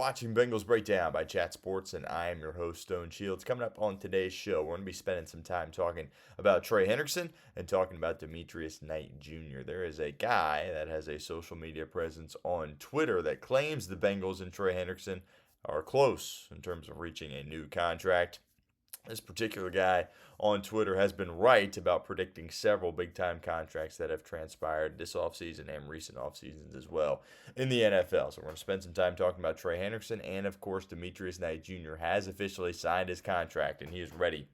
watching Bengals Breakdown by Chat Sports, and I am your host, Stone Shields. Coming up on today's show, we're going to be spending some time talking about Trey Hendrickson and talking about Demetrius Knight Jr. There is a guy that has a social media presence on Twitter that claims the Bengals and Trey Hendrickson are close in terms of reaching a new contract. This particular guy on Twitter has been right about predicting several big-time contracts that have transpired this offseason and recent offseasons as well in the NFL. So we're going to spend some time talking about Trey Hendrickson, and of course Demetrius Knight Jr. has officially signed his contract, and he is ready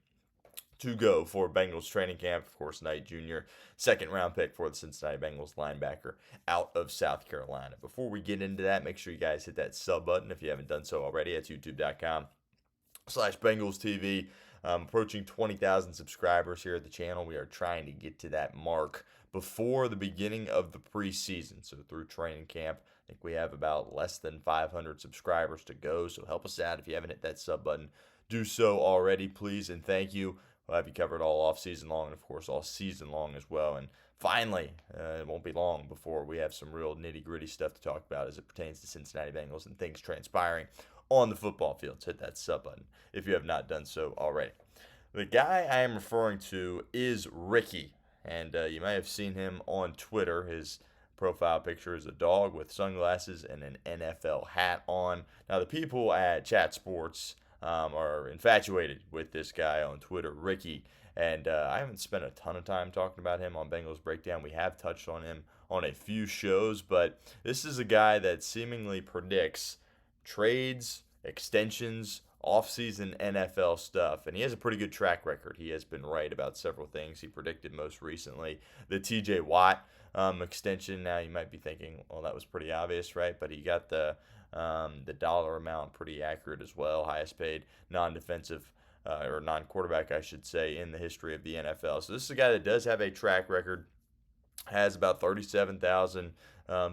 to go for Bengals training camp. Of course, Knight Jr., second-round pick for the Cincinnati Bengals linebacker out of South Carolina. Before we get into that, make sure you guys hit that sub button if you haven't done so already at youtube.com/Bengals TV. Approaching 20,000 subscribers here at the channel. We are trying to get to that mark before the beginning of the preseason. So through training camp, I think we have about less than 500 subscribers to go. So help us out. If you haven't hit that sub button, do so already, please, and thank you. We'll have you covered all off season long and, of course, all season long as well. And finally, it won't be long before we have some real nitty-gritty stuff to talk about as it pertains to Cincinnati Bengals and things transpiring on the football field. So hit that sub button if you have not done so already. The guy I am referring to is Ricky, and you may have seen him on Twitter. His profile picture is a dog with sunglasses and an NFL hat on. Now, the people at Chat Sports are infatuated with this guy on Twitter, Ricky, and I haven't spent a ton of time talking about him on Bengals Breakdown. We have touched on him on a few shows, but this is a guy that seemingly predicts trades, extensions, off-season NFL stuff, and he has a pretty good track record. He has been right about several things. He predicted most recently the TJ Watt extension. Now you might be thinking, well, that was pretty obvious, right? But he got the dollar amount pretty accurate as well. Highest paid non-defensive or non-quarterback, I should say, in the history of the NFL. So this is a guy that does have a track record. Has about 37,000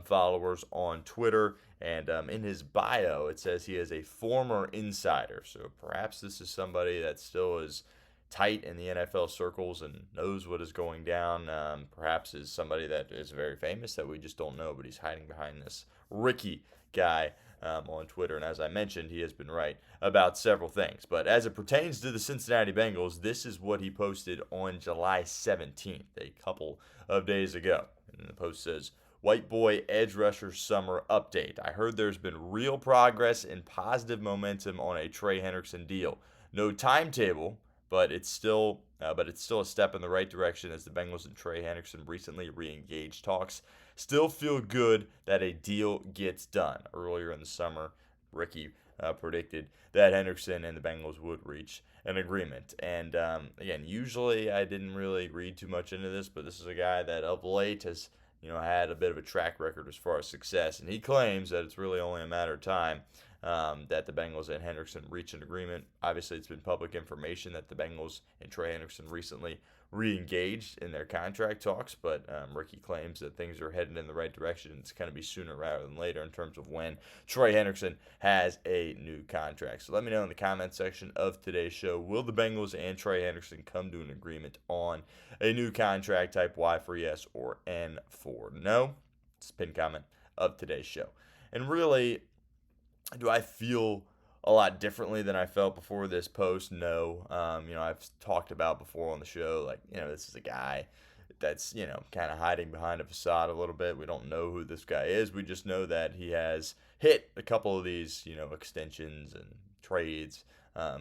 followers on Twitter, and in his bio it says he is a former insider. So perhaps this is somebody that still is tight in the NFL circles and knows what is going down. Perhaps is somebody that is very famous that we just don't know, but he's hiding behind this Ricky guy on Twitter. And as I mentioned, he has been right about several things. But as it pertains to the Cincinnati Bengals, this is what he posted on July 17th, a couple of days ago. And the post says, "White Boy Edge Rusher Summer Update. I heard there's been real progress and positive momentum on a Trey Hendrickson deal. No timetable, but it's still a step in the right direction as the Bengals and Trey Hendrickson recently re-engaged talks. Still feel good that a deal gets done." Earlier in the summer, Ricky predicted that Hendrickson and the Bengals would reach an agreement. And again, usually I didn't really read too much into this, but this is a guy that of late has had a bit of a track record as far as success, and he claims that it's really only a matter of time that the Bengals and Hendrickson reach an agreement. Obviously, it's been public information that the Bengals and Trey Hendrickson recently re-engaged in their contract talks, but Ricky claims that things are headed in the right direction. It's going to be sooner rather than later in terms of when Trey Hendrickson has a new contract. So let me know in the comment section of today's show, will the Bengals and Trey Hendrickson come to an agreement on a new contract? Type Y for yes or N for no. It's the pinned comment of today's show. And really, do I feel a lot differently than I felt before this post? No. I've talked about before on the show, this is a guy that's, kind of hiding behind a facade a little bit. We don't know who this guy is. We just know that he has hit a couple of these, extensions and trades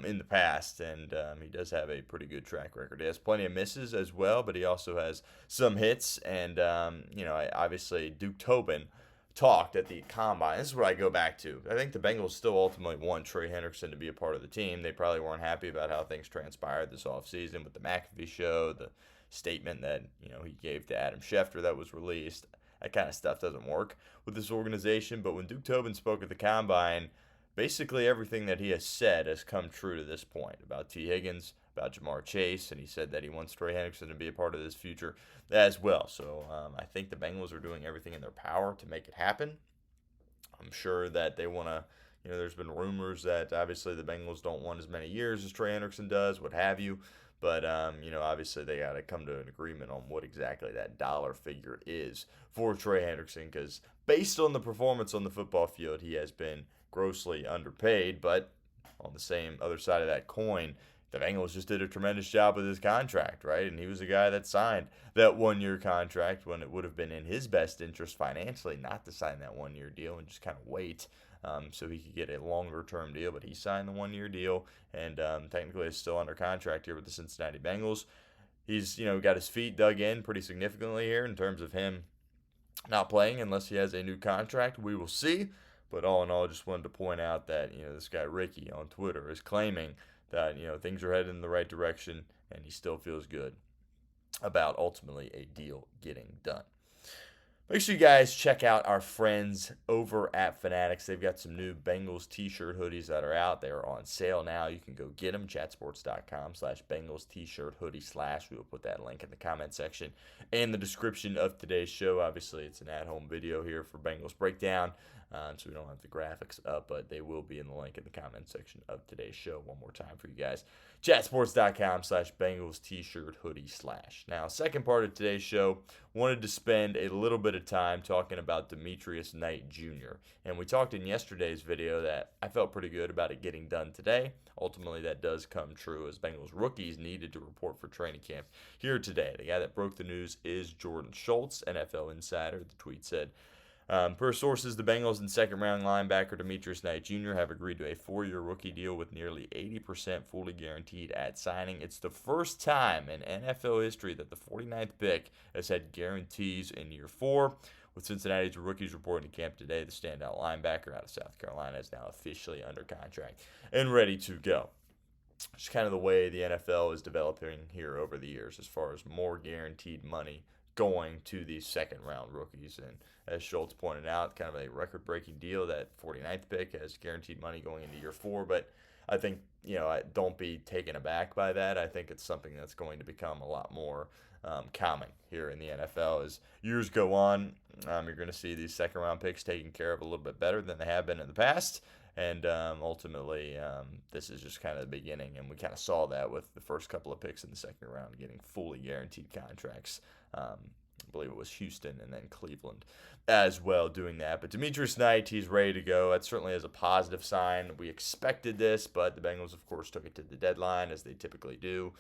in the past, and he does have a pretty good track record. He has plenty of misses as well, but he also has some hits, and, obviously Duke Tobin talked at the combine. This is what I go back to. I think the Bengals still ultimately want Trey Hendrickson to be a part of the team. They probably weren't happy about how things transpired this offseason with the McAfee show, the statement that he gave to Adam Schefter that was released. That kind of stuff doesn't work with this organization. But when Duke Tobin spoke at the combine, basically everything that he has said has come true to this point about T. Higgins, about Ja'Marr Chase, and he said that he wants Trey Hendrickson to be a part of this future as well. So I think the Bengals are doing everything in their power to make it happen. I'm sure that they want to, there's been rumors that obviously the Bengals don't want as many years as Trey Hendrickson does, what have you. But, obviously they got to come to an agreement on what exactly that dollar figure is for Trey Hendrickson, because based on the performance on the football field, he has been grossly underpaid. But on the same other side of that coin, the Bengals just did a tremendous job with his contract, right? And he was a guy that signed that 1 year contract when it would have been in his best interest financially not to sign that 1 year deal and just kind of wait, so he could get a longer term deal. But he signed the 1 year deal, and technically is still under contract here with the Cincinnati Bengals. He's got his feet dug in pretty significantly here in terms of him not playing unless he has a new contract. We will see. But all in all, just wanted to point out that this guy Ricky on Twitter is claiming that things are headed in the right direction, and he still feels good about ultimately a deal getting done. Make sure you guys check out our friends over at Fanatics. They've got some new Bengals T-Shirt hoodies that are out. They are on sale now. You can go get them. Chatsports.com/Bengals T-Shirt hoodie / we will put that link in the comment section and the description of today's show. Obviously, it's an at-home video here for Bengals Breakdown, so we don't have the graphics up, but they will be in the link in the comment section of today's show. One more time for you guys. Chatsports.com/Bengals T-Shirt hoodie / Now, second part of today's show, wanted to spend a little bit of time talking about Demetrius Knight Jr. And we talked in yesterday's video that I felt pretty good about it getting done today. Ultimately, that does come true as Bengals rookies needed to report for training camp here today. The guy that broke the news is Jordan Schultz, NFL insider. The tweet said, per sources, the Bengals and second-round linebacker Demetrius Knight Jr. have agreed to a 4-year rookie deal with nearly 80% fully guaranteed at signing. It's the first time in NFL history that the 49th pick has had guarantees in year 4. With Cincinnati's rookies reporting to camp today, the standout linebacker out of South Carolina is now officially under contract and ready to go. It's kind of the way the NFL is developing here over the years as far as more guaranteed money going to these second-round rookies. And as Schultz pointed out, kind of a record-breaking deal. That 49th pick has guaranteed money going into year 4. But I think, don't be taken aback by that. I think it's something that's going to become a lot more common here in the NFL as years go on. You're going to see these second-round picks taken care of a little bit better than they have been in the past. And ultimately, this is just kind of the beginning. And we kind of saw that with the first couple of picks in the second round getting fully guaranteed contracts. I believe it was Houston and then Cleveland as well doing that. But Demetrius Knight, he's ready to go. That certainly is a positive sign. We expected this, but the Bengals, of course, took it to the deadline as they typically do.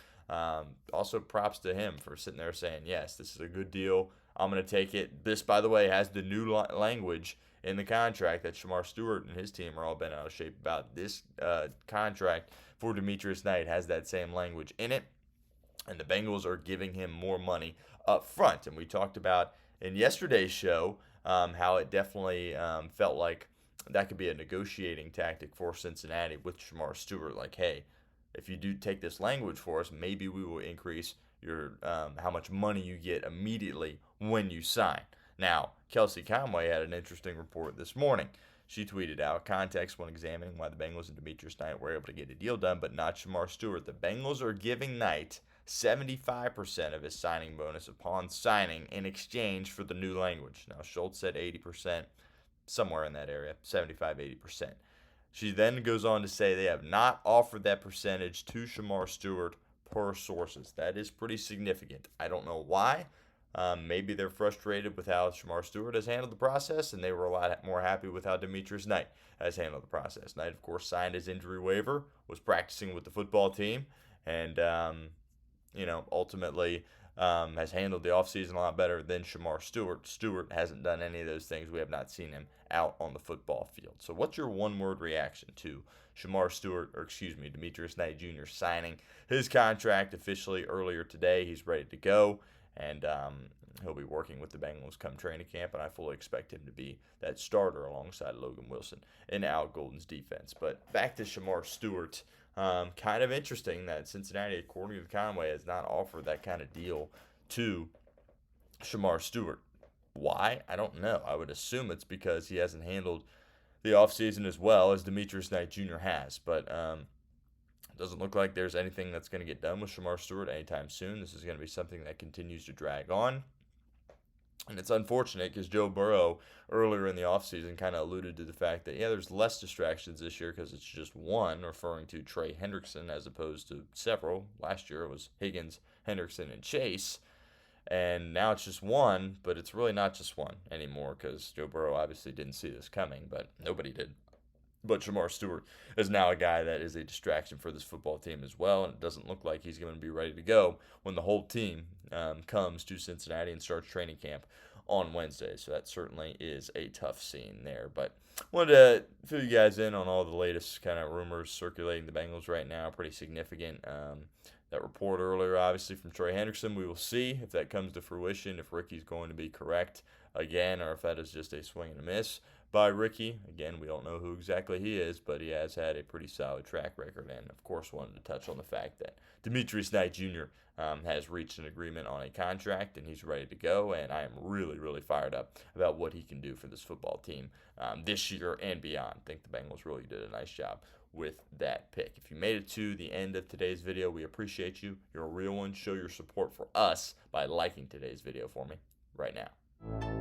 Also, props to him for sitting there saying, yes, this is a good deal. I'm going to take it. This, by the way, has the new language in the contract that Shemar Stewart and his team are all bent out of shape about. This contract for Demetrius Knight has that same language in it, and the Bengals are giving him more money up front. And we talked about in yesterday's show how it definitely felt like that could be a negotiating tactic for Cincinnati with Shemar Stewart. Like, hey, if you do take this language for us, maybe we will increase your how much money you get immediately when you sign. Now, Kelsey Conway had an interesting report this morning. She tweeted out, context when examining why the Bengals and Demetrius Knight were able to get a deal done, but not Shemar Stewart. The Bengals are giving Knight 75% of his signing bonus upon signing in exchange for the new language. Now, Schultz said 80%, somewhere in that area, 75-80%. She then goes on to say they have not offered that percentage to Shemar Stewart per sources. That is pretty significant. I don't know why. Maybe they're frustrated with how Shemar Stewart has handled the process, and they were a lot more happy with how Demetrius Knight has handled the process. Knight, of course, signed his injury waiver, was practicing with the football team, and, ultimately has handled the offseason a lot better than Shemar Stewart. Stewart hasn't done any of those things. We have not seen him out on the football field. So what's your one-word reaction to Demetrius Knight Jr. signing his contract officially earlier today? He's ready to go. And he'll be working with the Bengals come training camp, and I fully expect him to be that starter alongside Logan Wilson in Al Golden's defense. But back to Shemar Stewart, kind of interesting that Cincinnati, according to Conway, has not offered that kind of deal to Shemar Stewart. Why? I don't know. I would assume it's because he hasn't handled the offseason as well as Demetrius Knight Jr. has. But doesn't look like there's anything that's going to get done with Shemar Stewart anytime soon. This is going to be something that continues to drag on. And it's unfortunate because Joe Burrow earlier in the offseason kind of alluded to the fact that, yeah, there's less distractions this year because it's just one, referring to Trey Hendrickson as opposed to several. Last year it was Higgins, Hendrickson, and Chase. And now it's just one, but it's really not just one anymore because Joe Burrow obviously didn't see this coming, but nobody did. But Shemar Stewart is now a guy that is a distraction for this football team as well, and it doesn't look like he's going to be ready to go when the whole team comes to Cincinnati and starts training camp on Wednesday. So that certainly is a tough scene there. But wanted to fill you guys in on all the latest kind of rumors circulating the Bengals right now. Pretty significant. That report earlier, obviously, from Trey Hendrickson. We will see if that comes to fruition, if Ricky's going to be correct again, or if that is just a swing and a miss by Ricky. Again, we don't know who exactly he is, but he has had a pretty solid track record. And, of course, wanted to touch on the fact that Demetrius Knight Jr. Has reached an agreement on a contract, and he's ready to go. And I am really, really fired up about what he can do for this football team this year and beyond. I think the Bengals really did a nice job with that pick. If you made it to the end of today's video, we appreciate you. You're a real one. Show your support for us by liking today's video for me right now.